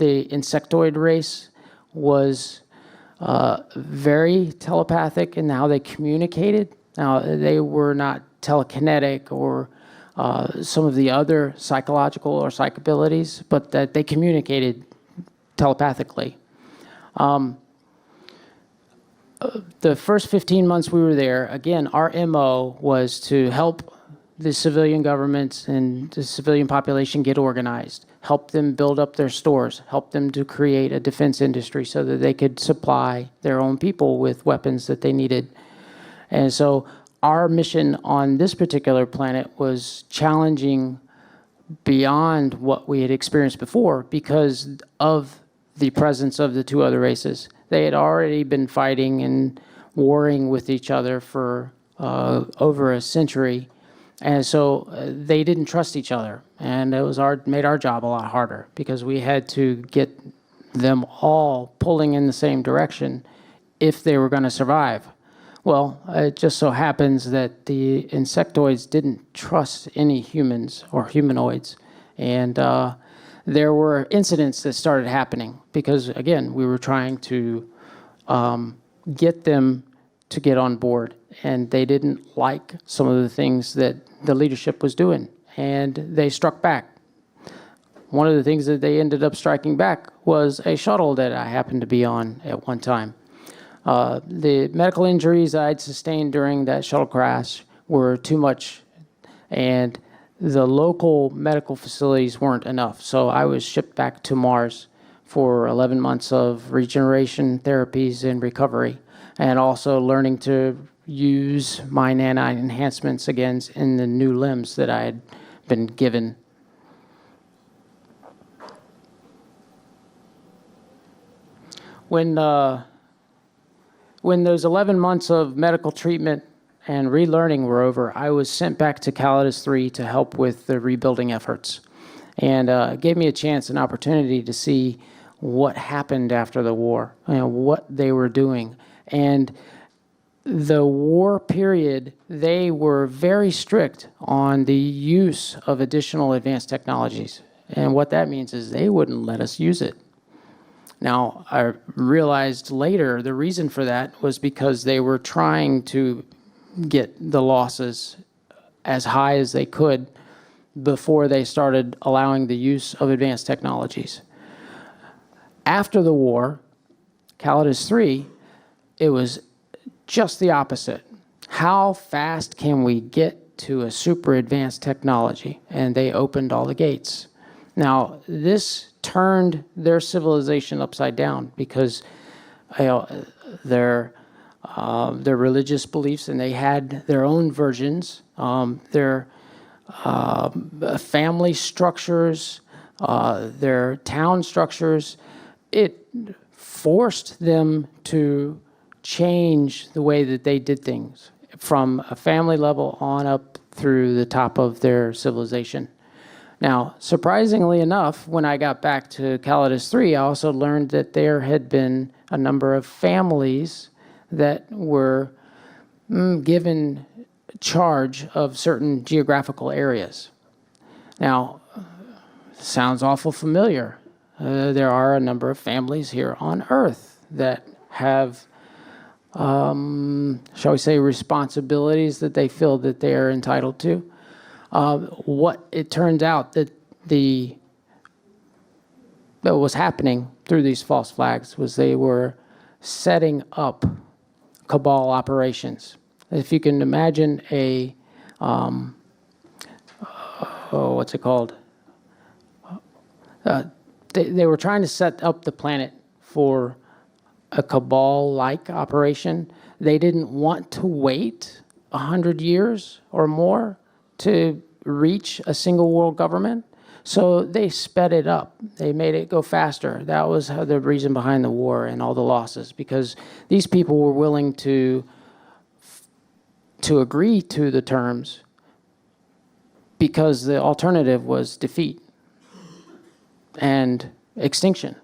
the insectoid race was very telepathic in how they communicated. Now, they were not telekinetic or some of the other psychological or psych abilities, but that they communicated telepathically. The first 15 months we were there, again, our MO was to help the civilian governments and the civilian population get organized, help them build up their stores, help them to create a defense industry so that they could supply their own people with weapons that they needed. And so our mission on this particular planet was challenging beyond what we had experienced before because of the presence of the two other races. They had already been fighting and warring with each other for over a century. And so they didn't trust each other. And it was made our job a lot harder because we had to get them all pulling in the same direction if they were going to survive. Well, it just so happens that the insectoids didn't trust any humans or humanoids. And there were incidents that started happening because, again, we were trying to get them to get on board. And they didn't like some of the things that the leadership was doing. And they struck back. One of the things that they ended up striking back was a shuttle that I happened to be on at one time. The medical injuries I'd sustained during that shuttle crash were too much, and the local medical facilities weren't enough. So I was shipped back to Mars for 11 months of regeneration therapies and recovery, and also learning to use my nanite enhancements again in the new limbs that I had been given. When those 11 months of medical treatment and relearning were over, I was sent back to Calidus 3 to help with the rebuilding efforts. And it gave me a chance, an opportunity to see what happened after the war, what they were doing. And the war period, they were very strict on the use of additional advanced technologies. And what that means is they wouldn't let us use it. Now, I realized later the reason for that was because they were trying to get the losses as high as they could before they started allowing the use of advanced technologies. After the war, Calidus 3, it was just the opposite. How fast can we get to a super advanced technology? And they opened all the gates. Now, this turned their civilization upside down because their religious beliefs, and they had their own versions, their family structures, their town structures. It forced them to change the way that they did things from a family level on up through the top of their civilization. Now, surprisingly enough, when I got back to Calidus 3, I also learned that there had been a number of families that were given charge of certain geographical areas. Now, sounds awful familiar. There are a number of families here on Earth that have, shall we say, responsibilities that they feel that they are entitled to. What it turns out that was happening through these false flags was they were setting up cabal operations. If you can imagine a, what's it called? They were trying to set up the planet for a cabal-like operation. They didn't want to wait 100 years or more to reach a single world government. So they sped it up. They made it go faster. That was the reason behind the war and all the losses, because these people were willing to agree to the terms because the alternative was defeat and extinction.